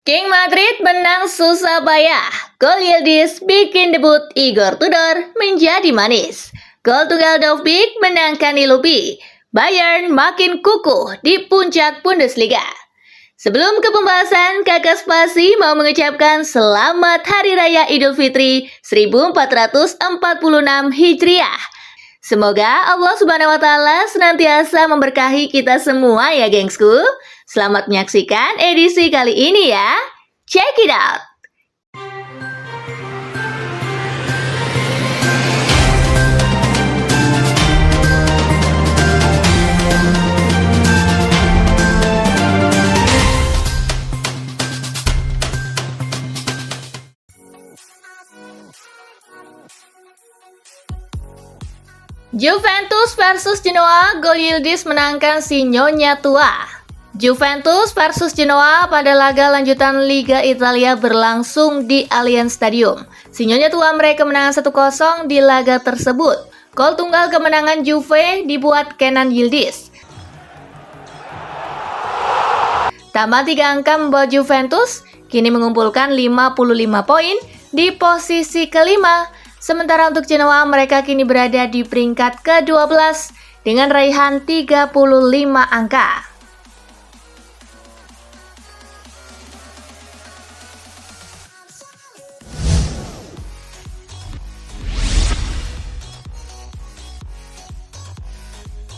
King Madrid menang susah payah. Gol Yildiz bikin debut Igor Tudor menjadi manis. Gol tunggal Dovbyk menangkan Ilupi. Bayern makin kukuh di puncak Bundesliga. Sebelum ke pembahasan, Kakak Spasi mau mengucapkan selamat Hari Raya Idul Fitri 1446 Hijriah. Semoga Allah Subhanahu wa Ta'ala senantiasa memberkahi kita semua ya, gengsku. Selamat menyaksikan edisi kali ini ya. Check it out. Juventus versus Genoa, gol Yildiz menangkan si Nyonya tua. Juventus versus Genoa pada laga lanjutan Liga Italia berlangsung di Allianz Stadium. Si Nyonya tua mereka menang 1-0 di laga tersebut. Gol tunggal kemenangan Juve dibuat Kenan Yildiz. Tambah 3 angka membawa Juventus kini mengumpulkan 55 poin di posisi kelima. Sementara untuk Genoa mereka kini berada di peringkat ke-12 dengan raihan 35 angka.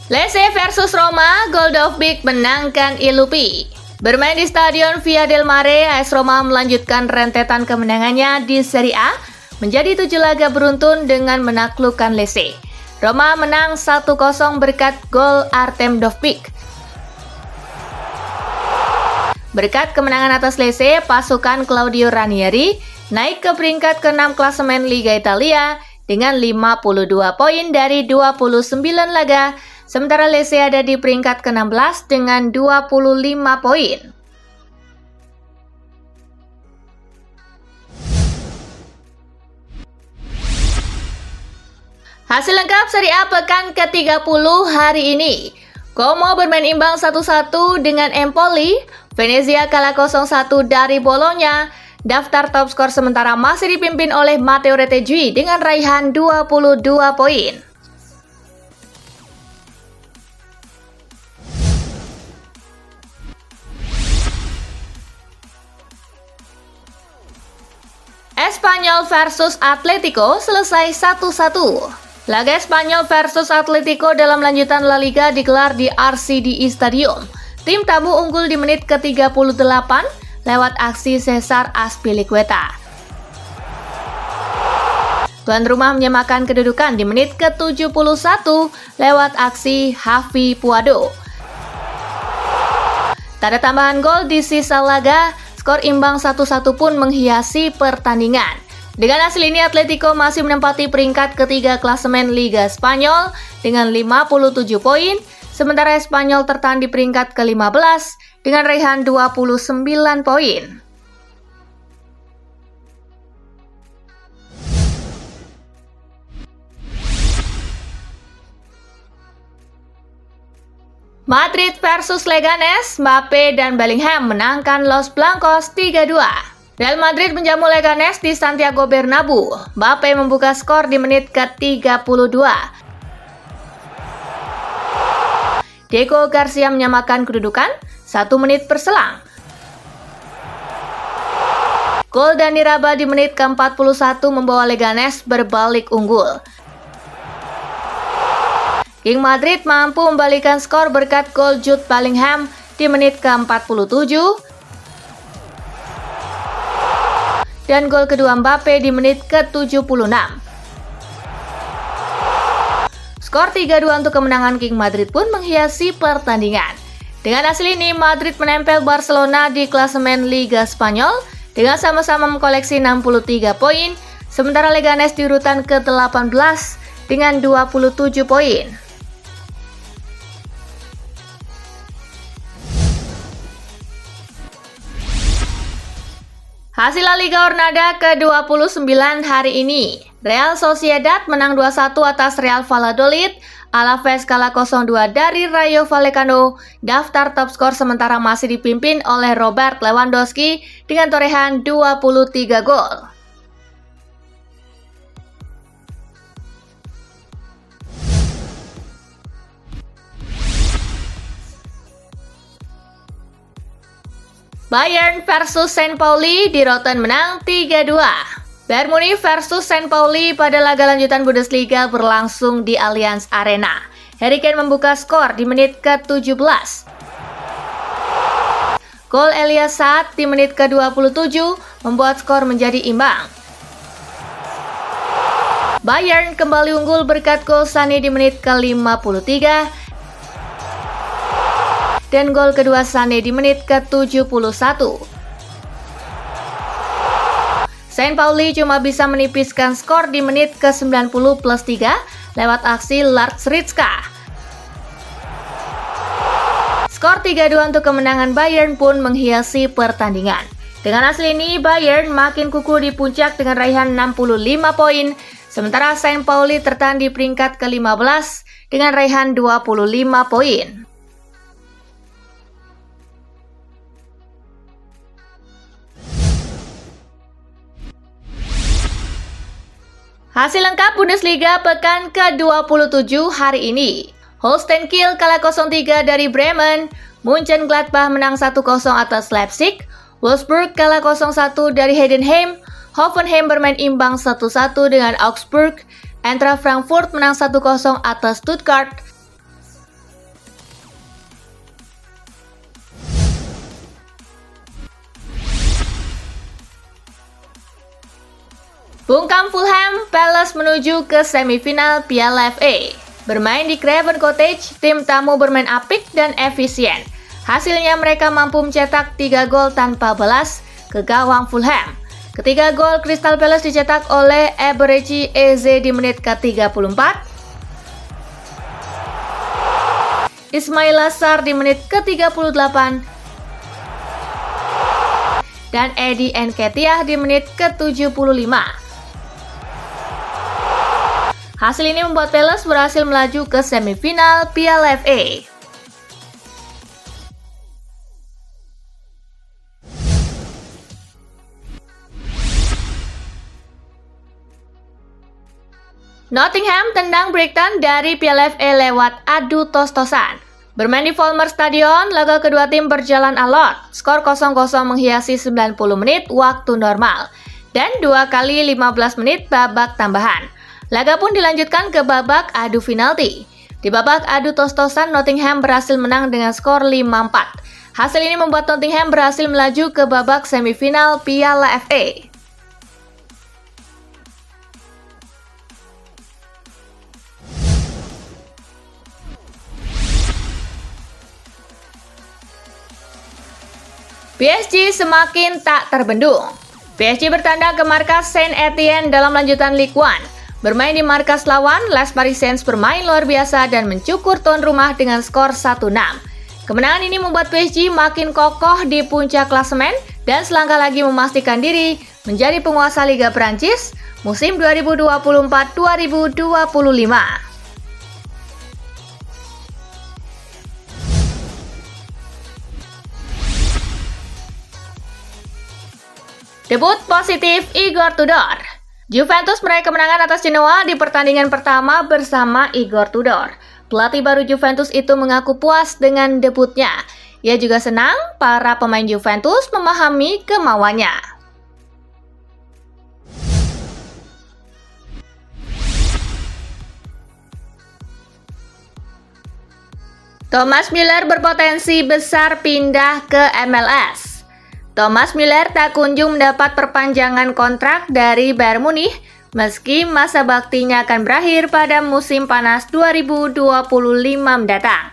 Lecce versus Roma, gol Dovbyk menangkan Ilupi. Bermain di Stadion Via del Mare, AS Roma melanjutkan rentetan kemenangannya di Serie A menjadi 7 laga beruntun dengan menaklukkan Lecce. Roma menang 1-0 berkat gol Artem Dovbyk. Berkat kemenangan atas Lecce, pasukan Claudio Ranieri naik ke peringkat ke-6 klasemen Liga Italia dengan 52 poin dari 29 laga. Sementara Lecce ada di peringkat ke-16 dengan 25 poin. Hasil lengkap Serie A pekan ke-30 hari ini. Como bermain imbang 1-1 dengan Empoli. Venezia kalah 0-1 dari Bologna. Daftar top skor sementara masih dipimpin oleh Matteo Retegui dengan raihan 22 poin. Espanyol versus Atletico selesai 1-1. Laga Espanyol versus Atletico dalam lanjutan La Liga digelar di RCDI Stadium. Tim tamu unggul di menit ke-38 lewat aksi Cesar Azpilicueta. Tuan rumah menyamakan kedudukan di menit ke-71 lewat aksi Javi Puado. Tak ada tambahan gol di sisa laga, skor imbang 1-1 pun menghiasi pertandingan. Dengan hasil ini Atletico masih menempati peringkat ketiga klasemen Liga Spanyol dengan 57 poin, sementara Espanyol tertahan di peringkat ke-15 dengan raihan 29 poin. Madrid versus Leganes, Mbappe dan Bellingham menangkan Los Blancos 3-2. Real Madrid menjamu Leganes di Santiago Bernabeu. Mbappe membuka skor di menit ke-32. Diego Garcia menyamakan kedudukan 1 menit berselang. Gol Dani Raba di menit ke-41 membawa Leganes berbalik unggul. King Madrid mampu membalikan skor berkat gol Jude Bellingham di menit ke-47 dan gol kedua Mbappe di menit ke-76. Skor 3-2 untuk kemenangan King Madrid pun menghiasi pertandingan. Dengan hasil ini, Madrid menempel Barcelona di klasemen Liga Spanyol dengan sama-sama mengkoleksi 63 poin, sementara Leganes di urutan ke-18 dengan 27 poin. Hasil La Liga Jornada ke-29 hari ini. Real Sociedad menang 2-1 atas Real Valladolid. Alaves kalah 0-2 dari Rayo Vallecano. Daftar top skor sementara masih dipimpin oleh Robert Lewandowski dengan torehan 23 gol. Bayern versus St. Pauli di Rotten menang 3-2. Bayern Munich versus St. Pauli pada laga lanjutan Bundesliga berlangsung di Allianz Arena. Harry Kane membuka skor di menit ke-17. Gol Elias Saad di menit ke-27 membuat skor menjadi imbang. Bayern kembali unggul berkat gol Sané di menit ke-53 dan gol kedua Sané di menit ke-71. St. Pauli cuma bisa menipiskan skor di menit ke-90 plus 3 lewat aksi Lars Ritzka. Skor 3-2 untuk kemenangan Bayern pun menghiasi pertandingan. Dengan hasil ini, Bayern makin kukuh di puncak dengan raihan 65 poin, sementara St. Pauli tertahan di peringkat ke-15 dengan raihan 25 poin. Hasil lengkap Bundesliga pekan ke-27 hari ini. Holstein Kiel kalah 0-3 dari Bremen. Mönchengladbach menang 1-0 atas Leipzig. Wolfsburg kalah 0-1 dari Heidenheim. Hoffenheim bermain imbang 1-1 dengan Augsburg. Eintracht Frankfurt menang 1-0 atas Stuttgart. Bungkam Fulham, Palace menuju ke semifinal Piala FA. Bermain di Craven Cottage, tim tamu bermain apik dan efisien. Hasilnya mereka mampu mencetak 3 gol tanpa balas ke gawang Fulham. Ketiga gol Crystal Palace dicetak oleh Eberechi Eze di menit ke-34. Ismail Assar di menit ke-38. Dan Eddie Nketiah di menit ke-75. Hasil ini membuat Palace berhasil melaju ke semifinal Piala FA. Nottingham tendang Brighton dari Piala FA lewat adu tos-tosan. Bermain di Volmer Stadion, laga kedua tim berjalan alot. Skor 0-0 menghiasi 90 menit waktu normal dan 2 kali 15 menit babak tambahan. Laga pun dilanjutkan ke babak adu penalti. Di babak adu tos-tosan, Nottingham berhasil menang dengan skor 5-4. Hasil ini membuat Nottingham berhasil melaju ke babak semifinal Piala FA. PSG semakin tak terbendung. PSG bertandang ke markas Saint Etienne dalam lanjutan Ligue 1. Bermain di markas lawan, Les Parisiens bermain luar biasa dan mencukur tuan rumah dengan skor 1-6. Kemenangan ini membuat PSG makin kokoh di puncak klasemen dan selangkah lagi memastikan diri menjadi penguasa Liga Prancis musim 2024-2025. Debut positif Igor Tudor. Juventus meraih kemenangan atas Genoa di pertandingan pertama bersama Igor Tudor. Pelatih baru Juventus itu mengaku puas dengan debutnya. Ia juga senang para pemain Juventus memahami kemauannya. Thomas Müller berpotensi besar pindah ke MLS. Thomas Müller tak kunjung mendapat perpanjangan kontrak dari Bayern Munich meski masa baktinya akan berakhir pada musim panas 2025 mendatang.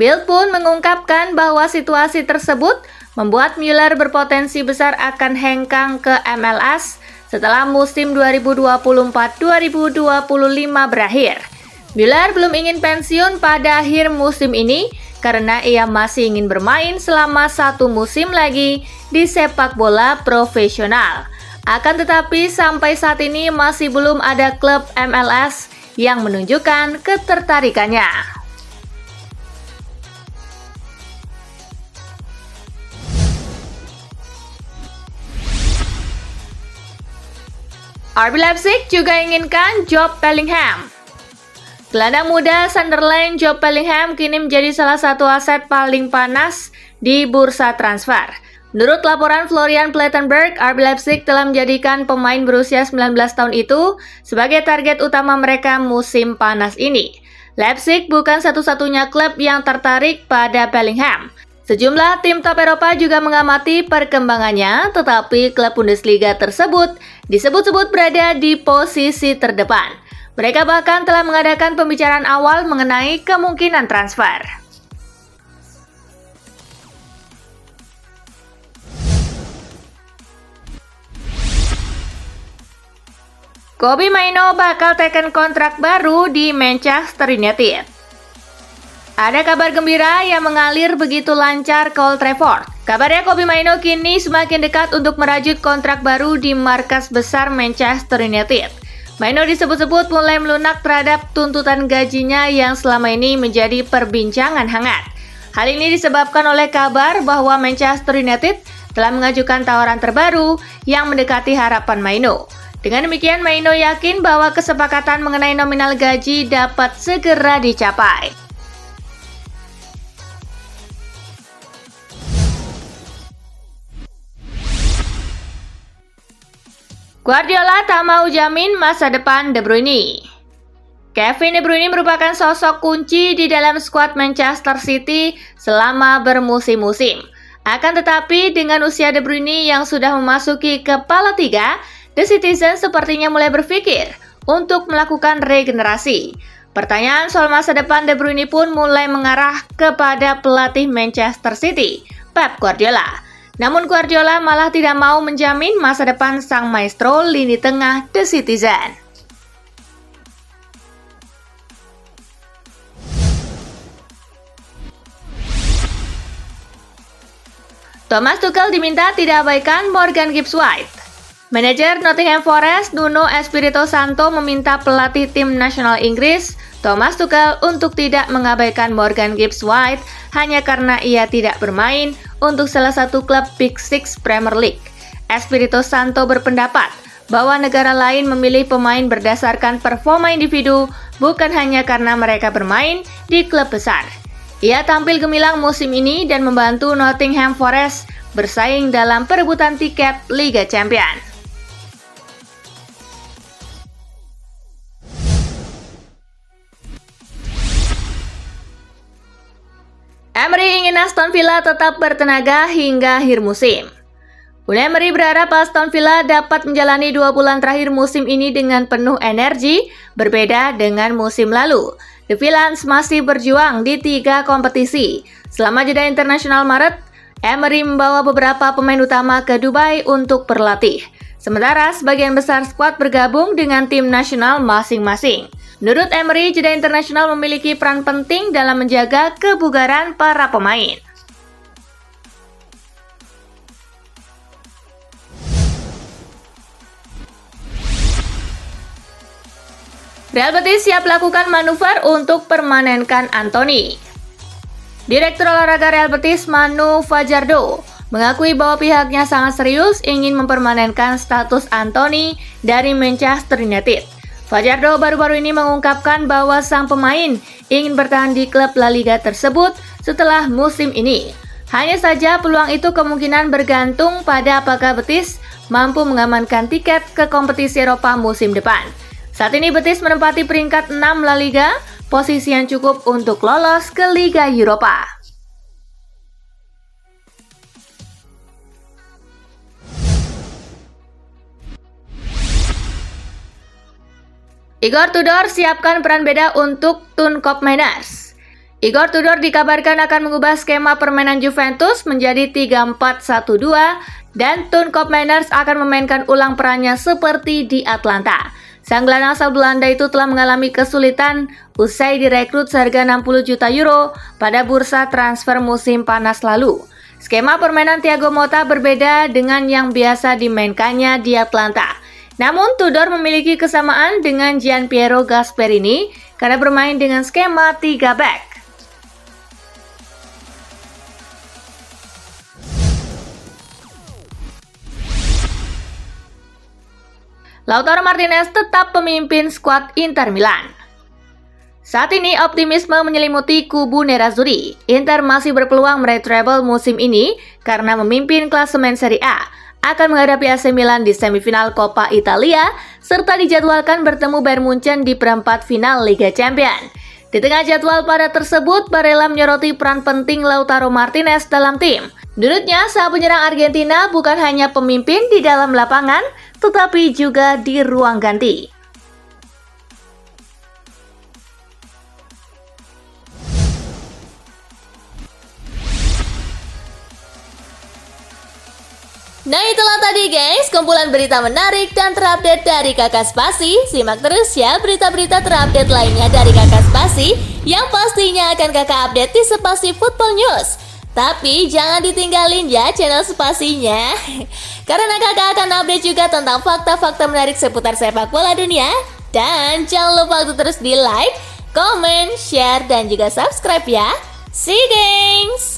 Bild pun mengungkapkan bahwa situasi tersebut membuat Müller berpotensi besar akan hengkang ke MLS setelah musim 2024-2025 berakhir. Müller belum ingin pensiun pada akhir musim ini karena ia masih ingin bermain selama 1 musim lagi di sepak bola profesional. Akan tetapi sampai saat ini masih belum ada klub MLS yang menunjukkan ketertarikannya. RB Leipzig juga inginkan Job Bellingham. Gelandang muda Sunderland Job Bellingham kini menjadi salah satu aset paling panas di bursa transfer. Menurut laporan Florian Plettenberg, RB Leipzig telah menjadikan pemain berusia 19 tahun itu sebagai target utama mereka musim panas ini. Leipzig bukan satu-satunya klub yang tertarik pada Bellingham. Sejumlah tim top Eropa juga mengamati perkembangannya, tetapi klub Bundesliga tersebut disebut-sebut berada di posisi terdepan. Mereka bahkan telah mengadakan pembicaraan awal mengenai kemungkinan transfer. Kobbie Mainoo bakal teken kontrak baru di Manchester United. Ada kabar gembira yang mengalir begitu lancar ke Old Trafford. Kabarnya Kobbie Mainoo kini semakin dekat untuk merajut kontrak baru di markas besar Manchester United. Mainoo disebut-sebut mulai melunak terhadap tuntutan gajinya yang selama ini menjadi perbincangan hangat. Hal ini disebabkan oleh kabar bahwa Manchester United telah mengajukan tawaran terbaru yang mendekati harapan Mainoo. Dengan demikian, Mainoo yakin bahwa kesepakatan mengenai nominal gaji dapat segera dicapai. Guardiola tak mau jamin masa depan De Bruyne. Kevin De Bruyne merupakan sosok kunci di dalam skuad Manchester City selama bermusim-musim. Akan tetapi dengan usia De Bruyne yang sudah memasuki kepala 3, The Citizen sepertinya mulai berpikir untuk melakukan regenerasi. Pertanyaan soal masa depan De Bruyne pun mulai mengarah kepada pelatih Manchester City, Pep Guardiola. Namun Guardiola malah tidak mau menjamin masa depan sang maestro lini tengah The Citizen. Thomas Tuchel diminta tidak abaikan Morgan Gibbs-White. Manajer Nottingham Forest Nuno Espirito Santo meminta pelatih tim nasional Inggris Thomas Tuchel untuk tidak mengabaikan Morgan Gibbs-White hanya karena ia tidak bermain untuk salah satu klub Big Six Premier League. Espirito Santo berpendapat bahwa negara lain memilih pemain berdasarkan performa individu bukan hanya karena mereka bermain di klub besar. Ia tampil gemilang musim ini dan membantu Nottingham Forest bersaing dalam perebutan tiket Liga Champions. Emery ingin Aston Villa tetap bertenaga hingga akhir musim. Unai Emery berharap Aston Villa dapat menjalani 2 bulan terakhir musim ini dengan penuh energi, berbeda dengan musim lalu. The Villains masih berjuang di 3 kompetisi. Selama jeda internasional Maret, Emery membawa beberapa pemain utama ke Dubai untuk berlatih. Sementara sebagian besar skuad bergabung dengan tim nasional masing-masing. Menurut Emery, jeda internasional memiliki peran penting dalam menjaga kebugaran para pemain. Real Betis siap lakukan manuver untuk permanenkan Antony. Direktur olahraga Real Betis Manu Fajardo mengakui bahwa pihaknya sangat serius ingin mempermanenkan status Antony dari Manchester United. Fajardo baru-baru ini mengungkapkan bahwa sang pemain ingin bertahan di klub La Liga tersebut setelah musim ini. Hanya saja peluang itu kemungkinan bergantung pada apakah Betis mampu mengamankan tiket ke kompetisi Eropa musim depan. Saat ini Betis menempati peringkat 6 La Liga, posisi yang cukup untuk lolos ke Liga Eropa. Igor Tudor siapkan peran beda untuk Thun Koopmeiners. Igor Tudor dikabarkan akan mengubah skema permainan Juventus menjadi 3-4-1-2 dan Thun Koopmeiners akan memainkan ulang perannya seperti di Atlanta. Sang gelandang asal Belanda itu telah mengalami kesulitan usai direkrut seharga 60 juta euro pada bursa transfer musim panas lalu. Skema permainan Thiago Motta berbeda dengan yang biasa dimainkannya di Atlanta. Namun Tudor memiliki kesamaan dengan Gianpiero Gasperini karena bermain dengan skema 3 back. Lautaro Martinez tetap pemimpin skuad Inter Milan. Saat ini optimisme menyelimuti kubu Nerazzurri. Inter masih berpeluang meraih treble musim ini karena memimpin klasemen Serie A, akan menghadapi AC Milan di semifinal Coppa Italia, serta dijadwalkan bertemu Bayern Munchen di perempat final Liga Champions. Di tengah jadwal padat tersebut, Barella menyoroti peran penting Lautaro Martinez dalam tim. Menurutnya, sang penyerang Argentina bukan hanya pemimpin di dalam lapangan, tetapi juga di ruang ganti. Nah, itulah tadi guys, kumpulan berita menarik dan terupdate dari Kakak Spasi. Simak terus ya berita-berita terupdate lainnya dari Kakak Spasi yang pastinya akan Kakak update di Spasi Football News. Tapi jangan ditinggalin ya channel Spasinya, karena Kakak akan update juga tentang fakta-fakta menarik seputar sepak bola dunia. Dan jangan lupa untuk terus di like, comment, share, dan juga subscribe ya. See you guys!